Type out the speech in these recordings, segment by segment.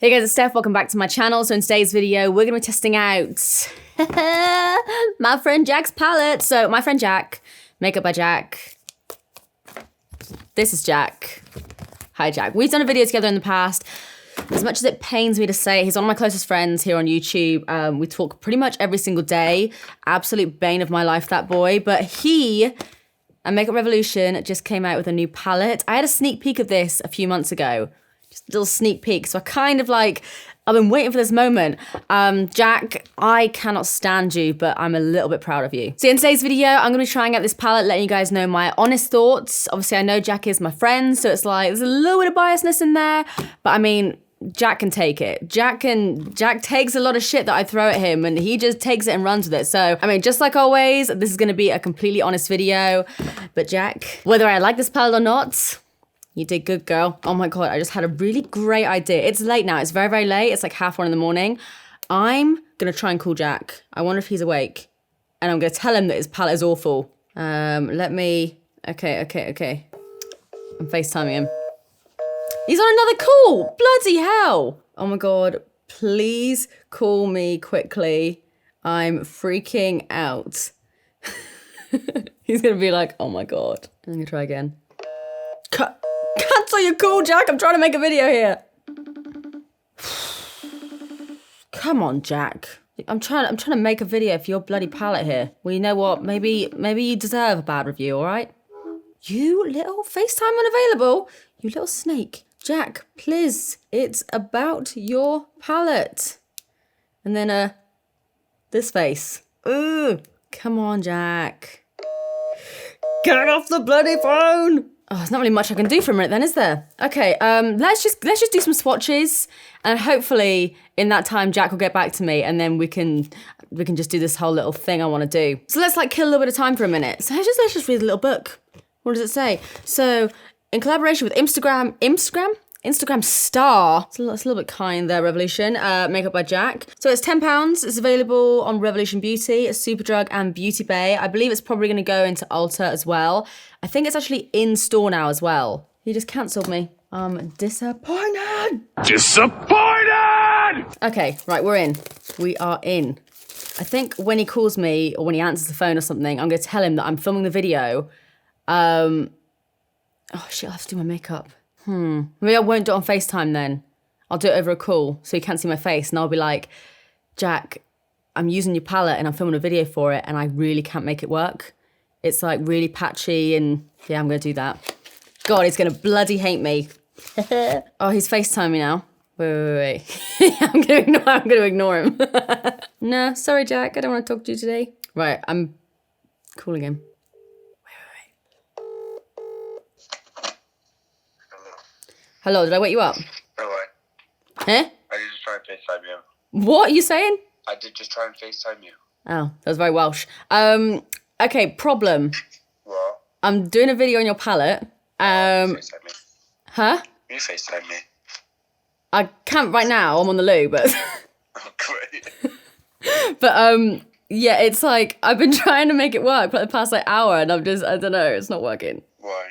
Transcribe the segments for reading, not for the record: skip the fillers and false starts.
Hey guys, it's Steph. Welcome back to my channel. So in today's video, we're going to be testing out my friend Jack's palette. So my friend Jack, Makeup by Jack. This is Jack. Hi Jack. We've done a video together in the past. As much as it pains me to say, he's one of my closest friends here on YouTube. We talk pretty much every single day. Absolute bane of my life, that boy. But he and Makeup Revolution just came out with a new palette. I had a sneak peek of this a few months ago. Just a little sneak peek. So I kind of like, I've been waiting for this moment. Jack, I cannot stand you, but I'm a little bit proud of you. So in today's video, I'm gonna be trying out this palette, letting you guys know my honest thoughts. Obviously, I know Jack is my friend, so it's like, there's a little bit of biasness in there, but I mean, Jack can take it. Jack takes a lot of shit that I throw at him and he just takes it and runs with it. So, I mean, just like always, this is gonna be a completely honest video, but Jack, whether I like this palette or not, you did good, girl. Oh my God, I just had a really great idea. It's late now, it's very, very late. It's like 1:30 in the morning. I'm gonna try and call Jack. I wonder if he's awake. And I'm gonna tell him that his palette is awful. Okay. I'm FaceTiming him. He's on another call, bloody hell. Oh my God, please call me quickly. I'm freaking out. He's gonna be like, oh my God. I'm gonna try again. Cancel your call, Jack. I'm trying to make a video here. Come on, Jack. I'm trying to make a video for your bloody palette here. Well, you know what? Maybe you deserve a bad review, all right? You little FaceTime unavailable. You little snake. Jack, please. It's about your palette. And then this face. Ooh. Come on, Jack. Get off the bloody phone. Oh, there's not really much I can do for a minute then, is there? Okay, let's just do some swatches, and hopefully in that time Jack will get back to me, and then we can just do this whole little thing I want to do. So let's like kill a little bit of time for a minute. So let's just read a little book. What does it say? So in collaboration with Instagram star. It's a little bit kind there, Revolution. Makeup by Jack. So it's £10. It's available on Revolution Beauty, Superdrug, and Beauty Bay. I believe it's probably going to go into Ulta as well. I think it's actually in store now as well. He just cancelled me. I'm disappointed. Disappointed! Okay, right, we're in. We are in. I think when he calls me or when he answers the phone or something, I'm going to tell him that I'm filming the video. Oh shit, I'll have to do my makeup. Maybe I won't do it on FaceTime then. I'll do it over a call so you can't see my face, and I'll be like, Jack, I'm using your palette and I'm filming a video for it and I really can't make it work. It's like really patchy and yeah, I'm gonna do that. God, he's gonna bloody hate me. Oh, he's FaceTiming me now. Wait. I'm gonna ignore him. No, sorry Jack, I don't wanna talk to you today. Right, I'm calling him. Hello, did I wake you up? No way. Huh? I did just try and FaceTime you. What are you saying? I did just try and FaceTime you. Oh, that was very Welsh. Okay, problem. What? I'm doing a video on your palette. FaceTime me. Huh? You FaceTime me. I can't right now, I'm on the loo, but... Oh, great. But, yeah, it's like, I've been trying to make it work for the past, like, hour, and I don't know, it's not working. Why?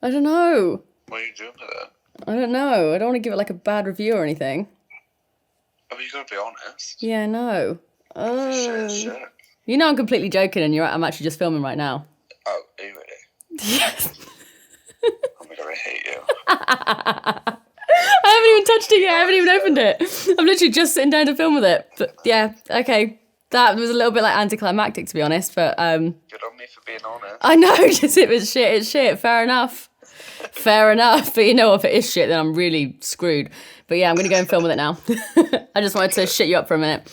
I don't know. What are you doing with it? I don't know. I don't want to give it, like, a bad review or anything. Oh, you gotta be honest. Yeah, I know. Shit. You know I'm completely joking, and I'm actually just filming right now. Oh, are you ready? Yes. Oh my God, I hate you. I haven't even touched it yet. I haven't even opened it. I'm literally just sitting down to film with it. But yeah, okay. That was a little bit like anticlimactic, to be honest. But Good on me for being honest. I know, just it was shit. It's shit. Fair enough. Fair enough. But you know, if it is shit, then I'm really screwed. But yeah, I'm gonna go and film with it now. I just wanted to shit you up for a minute.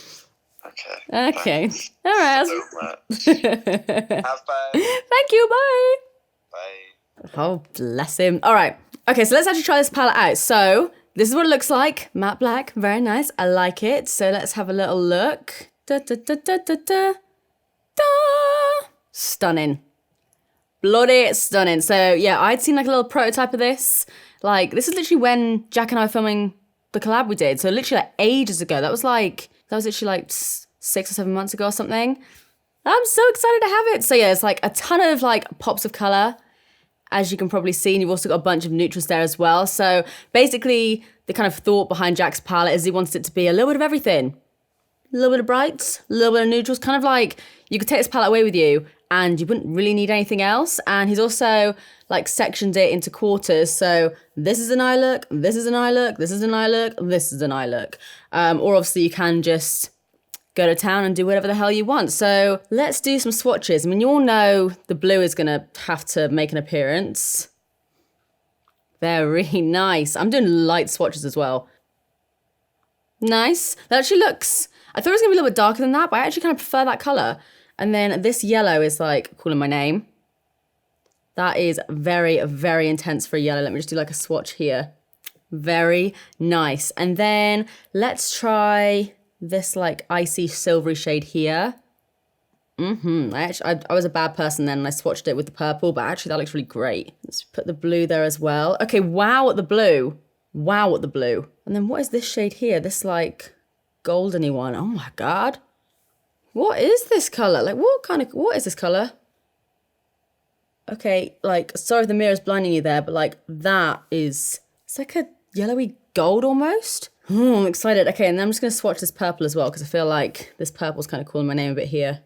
Okay. Thanks. All right. So much. Have fun. Thank you. Bye. Bye. Oh, bless him. All right. Okay, so let's actually try this palette out. So this is what it looks like. Matte black. Very nice. I like it. So let's have a little look. Da, da, da, da, da, da. Da. Stunning. Bloody stunning. So yeah, I'd seen like a little prototype of this. Like, this is literally when Jack and I were filming the collab we did. So literally like ages ago. That was literally like 6 or 7 months ago or something. I'm so excited to have it. So yeah, it's like a ton of like pops of color. As you can probably see, and you've also got a bunch of neutrals there as well. So basically, the kind of thought behind Jack's palette is he wants it to be a little bit of everything. A little bit of brights, a little bit of neutrals, kind of like you could take this palette away with you and you wouldn't really need anything else. And he's also like sectioned it into quarters. So this is an eye look, this is an eye look, this is an eye look, this is an eye look. Or obviously you can just go to town and do whatever the hell you want. So let's do some swatches. I mean, you all know the blue is gonna have to make an appearance. Very nice. I'm doing light swatches as well. Nice. That actually looks, I thought it was gonna be a little bit darker than that, but I actually kind of prefer that color. And then this yellow is like calling my name. That is very, very intense for a yellow. Let me just do like a swatch here. Very nice. And then let's try this like icy silvery shade here. I was a bad person then and I swatched it with the purple, but actually that looks really great. Let's put the blue there as well. Okay, wow at the blue. Wow at the blue. And then what is this shade here? This like goldeny one. Oh my God. What is this color? Like what is this color? Okay, like, sorry if the mirror's blinding you there, but like that is, it's like a yellowy gold almost. I'm excited. Okay, and then I'm just gonna swatch this purple as well because I feel like this purple's kind of calling my name a bit here.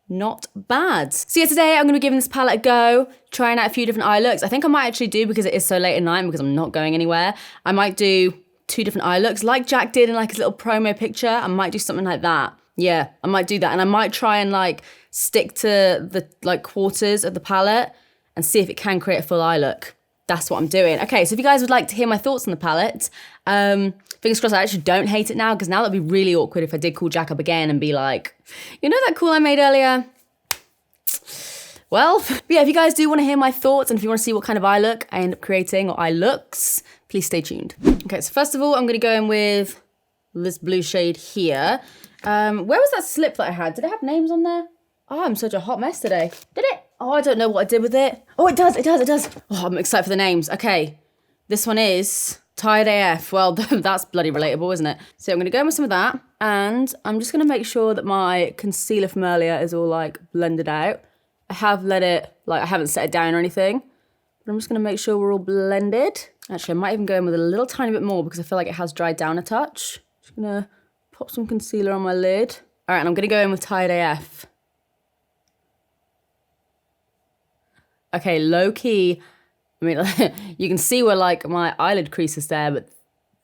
Not bad. So yeah, today I'm gonna be giving this palette a go, trying out a few different eye looks. I think I might actually do, because it is so late at night and because I'm not going anywhere, I might do 2 different eye looks like Jack did in like his little promo picture. I might do something like that. Yeah, I might do that. And I might try and like stick to the like quarters of the palette and see if it can create a full eye look. That's what I'm doing. Okay, so if you guys would like to hear my thoughts on the palette, fingers crossed I actually don't hate it now, because now that'd be really awkward if I did call Jack up again and be like, you know that call I made earlier? Well, but yeah, if you guys do want to hear my thoughts and if you want to see what kind of eye look I end up creating, or eye looks, please stay tuned. Okay, so first of all, I'm going to go in with this blue shade here. Where was that slip that I had? Did it have names on there? Oh, I'm such a hot mess today. Did it? Oh, I don't know what I did with it. Oh, it does. Oh, I'm excited for the names. Okay, this one is Tired AF. Well, that's bloody relatable, isn't it? So I'm going to go in with some of that, and I'm just going to make sure that my concealer from earlier is all like blended out. I have let it, like I haven't set it down or anything, but I'm just going to make sure we're all blended. Actually, I might even go in with a little tiny bit more because I feel like it has dried down a touch. Just going to pop some concealer on my lid. All right, and I'm going to go in with Tired AF. Okay, low key, I mean, you can see where like my eyelid crease is there, but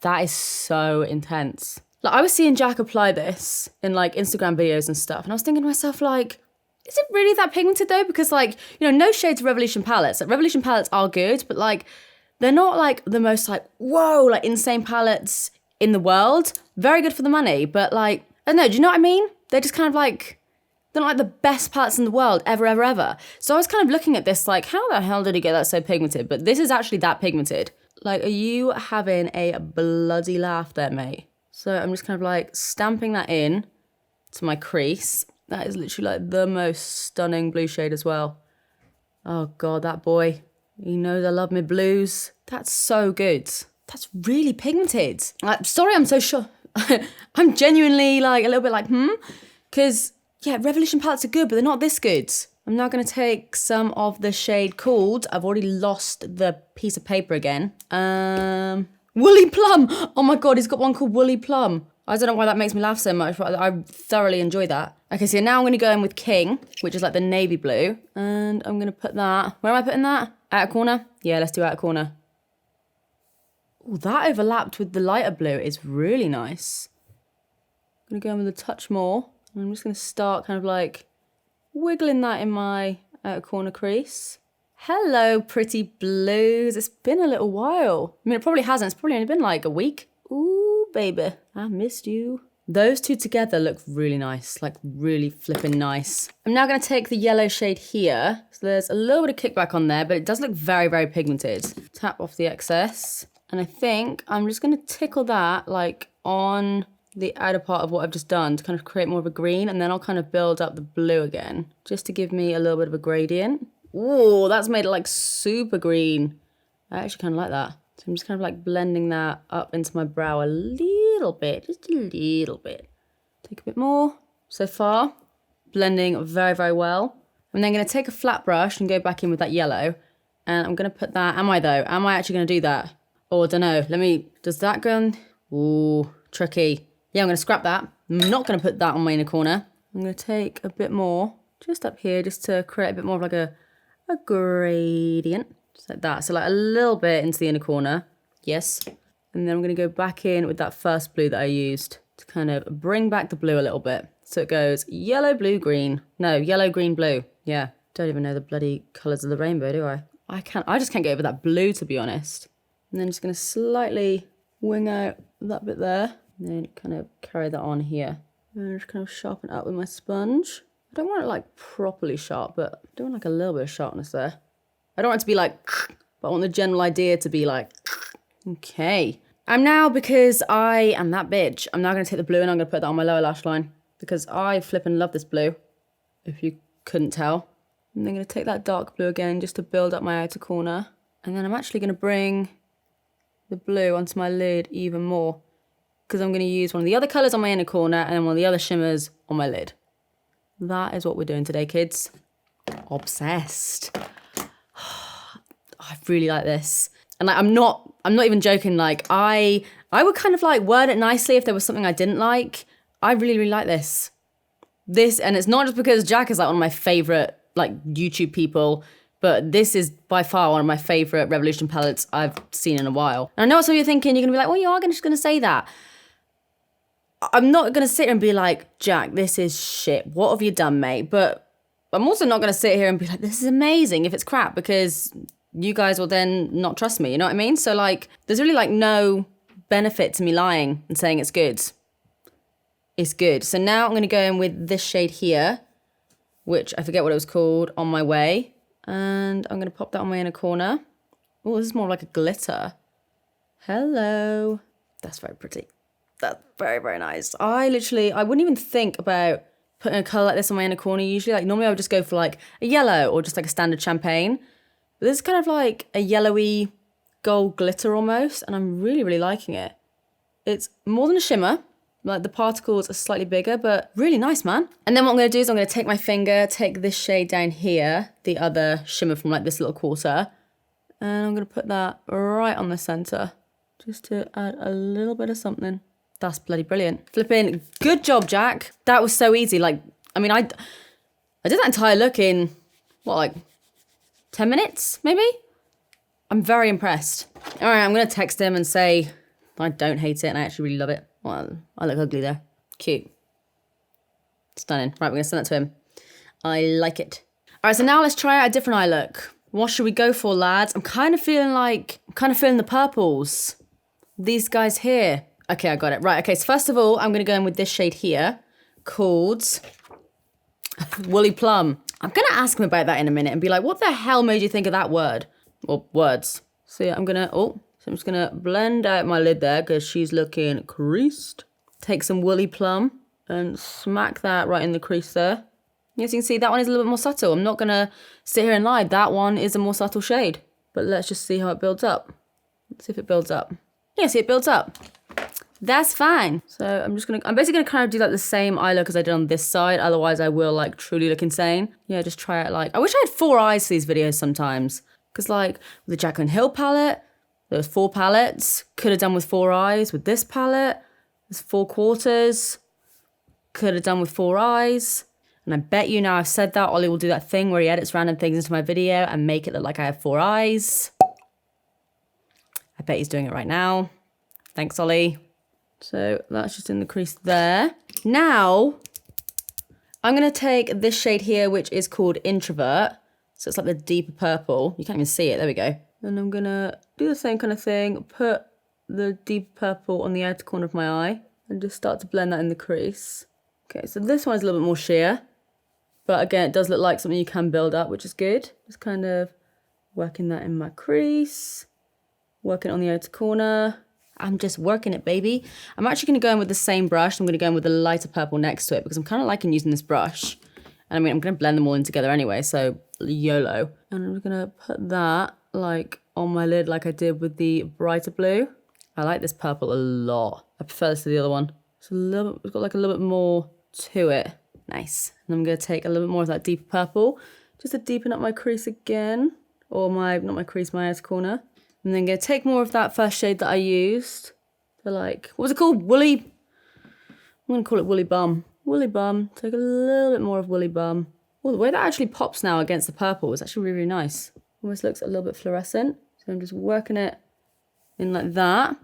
that is so intense. Like I was seeing Jack apply this in like Instagram videos and stuff, and I was thinking to myself like, is it really that pigmented though? Because like, you know, no shade to Revolution palettes. Like Revolution palettes are good, but like, they're not like the most like, whoa, like insane palettes in the world. Very good for the money, but like, I don't know, do you know what I mean? They're just kind of like, they're not like the best palettes in the world ever. So I was kind of looking at this like, how the hell did he get that so pigmented? But this is actually that pigmented. Like, are you having a bloody laugh there, mate? So I'm just kind of like stamping that in to my crease. That is literally like the most stunning blue shade as well. Oh God, that boy. He knows I love my blues. That's so good. That's really pigmented. Like, sorry, I'm so sure. I'm genuinely like a little bit like, Because yeah, Revolution palettes are good, but they're not this good. I'm now going to take some of the shade called, I've already lost the piece of paper again. Woolly Plum. Oh my God, he's got one called Woolly Plum. I don't know why that makes me laugh so much, but I thoroughly enjoy that. Okay, so now I'm going to go in with King, which is like the navy blue. And I'm going to put that, where am I putting that? Outer corner? Yeah, let's do outer corner. Oh, that overlapped with the lighter blue. It's really nice. I'm going to go in with a touch more. I'm just going to start kind of like wiggling that in my outer corner crease. Hello, pretty blues. It's been a little while. I mean, it probably hasn't. It's probably only been like a week. Ooh, baby, I missed you. Those two together look really nice, like really flipping nice. I'm now going to take the yellow shade here. So there's a little bit of kickback on there, but it does look very pigmented. Tap off the excess. And I think I'm just going to tickle that like on the outer part of what I've just done to kind of create more of a green, and then I'll kind of build up the blue again just to give me a little bit of a gradient. Ooh, that's made it like super green. I actually kind of like that. So I'm just kind of like blending that up into my brow a little bit, just a little bit. Take a bit more. So far, blending very well. I'm then going to take a flat brush and go back in with that yellow, and I'm going to put that, am I actually going to do that? Oh, I don't know. Does that go on? Ooh, tricky. Yeah, I'm going to scrap that. I'm not going to put that on my inner corner. I'm going to take a bit more just up here just to create a bit more of like a gradient. Just like that. So like a little bit into the inner corner. Yes. And then I'm going to go back in with that first blue that I used to kind of bring back the blue a little bit. So it goes yellow, blue, green. No, yellow, green, blue. Yeah. Don't even know the bloody colours of the rainbow, do I? I just can't get over that blue, to be honest. And then just going to slightly wing out that bit there. And then kind of carry that on here. And just kind of sharpen it up with my sponge. I don't want it like properly sharp, but I do want like a little bit of sharpness there. I don't want it to be like, but I want the general idea to be like, okay. I'm now, because I am that bitch, I'm now going to take the blue and I'm going to put that on my lower lash line. Because I flippin' love this blue, if you couldn't tell. And then I'm going to take that dark blue again just to build up my outer corner. And then I'm actually going to bring the blue onto my lid even more. Because I'm going to use one of the other colours on my inner corner and then one of the other shimmers on my lid. That is what we're doing today, kids. Obsessed. I really like this. And like, I'm not even joking. Like I would kind of like word it nicely if there was something I didn't like. I really, really like this. And it's not just because Jack is like one of my favourite like YouTube people, but this is by far one of my favourite Revolution palettes I've seen in a while. And I know what some of you are thinking. You're going to be like, well, you are just going to say that. I'm not going to sit here and be like, Jack, this is shit. What have you done, mate? But I'm also not going to sit here and be like, this is amazing if it's crap, because you guys will then not trust me. You know what I mean? So like, there's really like no benefit to me lying and saying it's good. It's good. So now I'm going to go in with this shade here, which I forget what it was called, On My Way. And I'm going to pop that on my inner corner. Oh, this is more like a glitter. Hello. That's very pretty. That's very, very nice. I wouldn't even think about putting a colour like this on my inner corner usually. Like normally I would just go for like a yellow or just like a standard champagne. But this is kind of like a yellowy gold glitter almost. And I'm really, really liking it. It's more than a shimmer. Like the particles are slightly bigger, but really nice, man. And then what I'm going to do is I'm going to take my finger, take this shade down here, the other shimmer from like this little quarter, and I'm going to put that right on the centre, just to add a little bit of something. That's bloody brilliant. Flipping, good job, Jack. That was so easy. Like, I mean, I did that entire look in, what, like 10 minutes, maybe? I'm very impressed. All right, I'm going to text him and say I don't hate it and I actually really love it. Well, I look ugly there. Cute. Stunning. Right, we're going to send that to him. I like it. All right, so now let's try out a different eye look. What should we go for, lads? I'm kind of feeling the purples. These guys here. Okay, I got it. Right, okay, so first of all, I'm going to go in with this shade here called Woolly Plum. I'm going to ask him about that in a minute and be like, what the hell made you think of that word? Or words. So yeah, I'm just going to blend out my lid there because she's looking creased. Take some Woolly Plum and smack that right in the crease there. As you can see, that one is a little bit more subtle. I'm not going to sit here and lie. That one is a more subtle shade. But let's just see how it builds up. Let's see if it builds up. Yeah, see, it builds up. That's fine. So I'm basically going to kind of do like the same eye look as I did on this side. Otherwise, I will like truly look insane. Yeah, just try it like... I wish I had 4 eyes for these videos sometimes. Because like with the Jaclyn Hill palette, there was 4 palettes. Could have done with 4 eyes. With this palette, there's 4 quarters. Could have done with 4 eyes. And I bet you now I've said that, Ollie will do that thing where he edits random things into my video and make it look like I have 4 eyes. I bet he's doing it right now. Thanks, Ollie. So that's just in the crease there. Now, I'm going to take this shade here, which is called Introvert. So it's like the deeper purple. You can't even see it. There we go. And I'm going to do the same kind of thing. Put the deep purple on the outer corner of my eye. And just start to blend that in the crease. Okay, so this one is a little bit more sheer. But again, it does look like something you can build up, which is good. Just kind of working that in my crease. Working on the outer corner. I'm just working it, baby. I'm actually going to go in with the same brush. I'm going to go in with the lighter purple next to it because I'm kind of liking using this brush. And I mean, I'm going to blend them all in together anyway, so YOLO. And I'm going to put that like on my lid like I did with the brighter blue. I like this purple a lot. I prefer this to the other one. It's got like a little bit more to it. Nice. And I'm going to take a little bit more of that deeper purple just to deepen up my crease again. Or not my crease, my outer corner. I'm then going to take more of that first shade that I used. So like, what was it called? Woolly. I'm going to call it Woolly Bum. Woolly Bum. Take a little bit more of Woolly Bum. Oh, the way that actually pops now against the purple is actually really, really nice. Almost looks a little bit fluorescent. So I'm just working it in like that.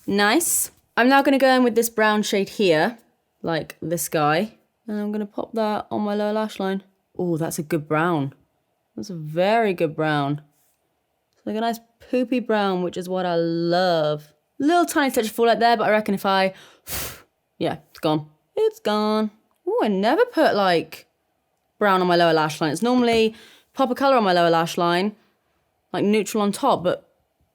Nice. I'm now going to go in with this brown shade here, like this guy. And I'm going to pop that on my lower lash line. Oh, that's a good brown. That's a very good brown. It's like a nice poopy brown, which is what I love. Little tiny touch of fallout there, but I reckon if I... yeah, it's gone. It's gone. Oh, I never put like brown on my lower lash line. It's normally pop a colour on my lower lash line, like neutral on top, but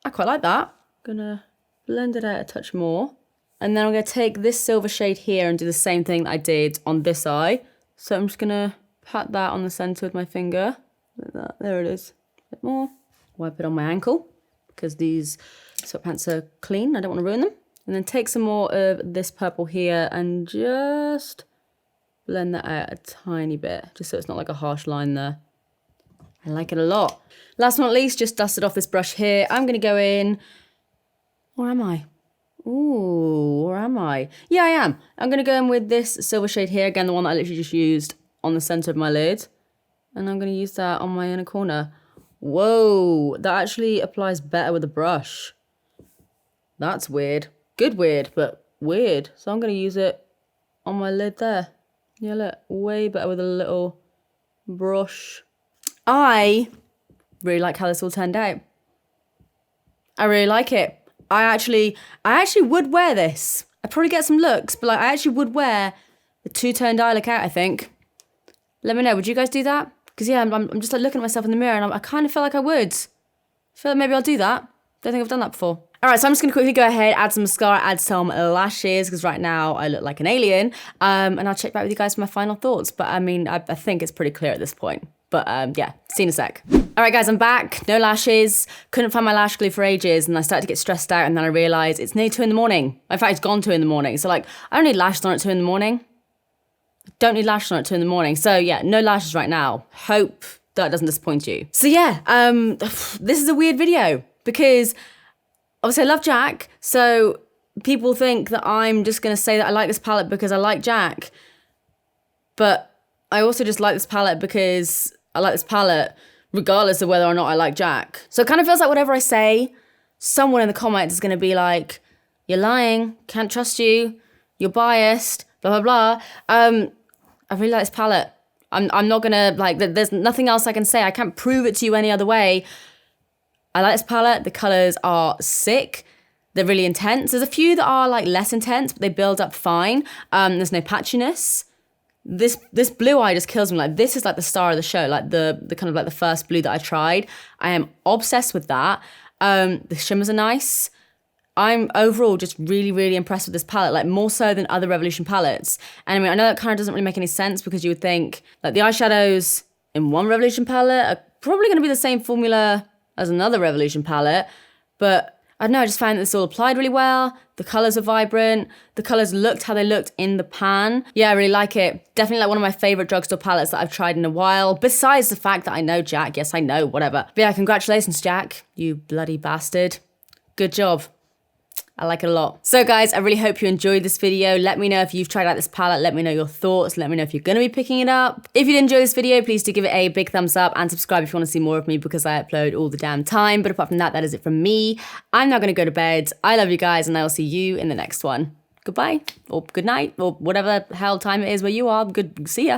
I quite like that. Gonna blend it out a touch more. And then I'm gonna take this silver shade here and do the same thing that I did on this eye. So I'm just gonna pat that on the centre with my finger. Like that, there it is. A bit more. Wipe it on my ankle because these sweatpants are clean. I don't want to ruin them. And then take some more of this purple here and just blend that out a tiny bit, just so it's not like a harsh line there. I like it a lot. Last but not least, just dusted off this brush here. I'm going to go in... Where am I? Ooh, where am I? Yeah, I am. I'm going to go in with this silver shade here. Again, the one that I literally just used on the centre of my lid. And I'm going to use that on my inner corner. Whoa, that actually applies better with the brush. That's weird. Good weird, but weird. So I'm going to use it on my lid there. Yeah, look, way better with a little brush. I really like how this all turned out. I really like it. I actually would wear this. I'd probably get some looks, but like I actually would wear the two-toned eye look out, I think. Let me know, would you guys do that? Because yeah, I'm just like looking at myself in the mirror and I kind of feel like I would. I feel like maybe I'll do that. Don't think I've done that before. All right, so I'm just going to quickly go ahead, add some mascara, add some lashes, because right now I look like an alien. And I'll check back with you guys for my final thoughts. But I mean, I think it's pretty clear at this point. But yeah, see you in a sec. All right, guys, I'm back. No lashes. Couldn't find my lash glue for ages. And I started to get stressed out. And then I realized it's nearly 2 in the morning. In fact, it's gone 2 in the morning. So like, I don't need lashes on at 2 in the morning. Don't need lashes on at 2 in the morning. So yeah, no lashes right now. Hope that doesn't disappoint you. So yeah, this is a weird video because obviously I love Jack. So people think that I'm just going to say that I like this palette because I like Jack. But I also just like this palette because I like this palette regardless of whether or not I like Jack. So it kind of feels like whatever I say, someone in the comments is going to be like, you're lying, can't trust you, you're biased, blah, blah, blah. I really like this palette. I'm not gonna, like, there's nothing else I can say. I can't prove it to you any other way. I like this palette. The colors are sick. They're really intense. There's a few that are like less intense, but they build up fine. There's no patchiness. This blue eye just kills me. Like, this is like the star of the show, like the kind of like the first blue that I tried. I am obsessed with that. The shimmers are nice. I'm overall just really, really impressed with this palette, like more so than other Revolution palettes. And I mean, I know that kind of doesn't really make any sense because you would think that the eyeshadows in one Revolution palette are probably going to be the same formula as another Revolution palette. But I don't know, I just found that this all applied really well. The colours are vibrant. The colours looked how they looked in the pan. Yeah, I really like it. Definitely like one of my favourite drugstore palettes that I've tried in a while. Besides the fact that I know Jack. Yes, I know, whatever. But yeah, congratulations, Jack. You bloody bastard. Good job. I like it a lot. So guys, I really hope you enjoyed this video. Let me know if you've tried out this palette. Let me know your thoughts. Let me know if you're going to be picking it up. If you did enjoy this video, please do give it a big thumbs up and subscribe if you want to see more of me because I upload all the damn time. But apart from that, that is it from me. I'm now going to go to bed. I love you guys and I will see you in the next one. Goodbye or good night or whatever the hell time it is where you are. Good, see ya.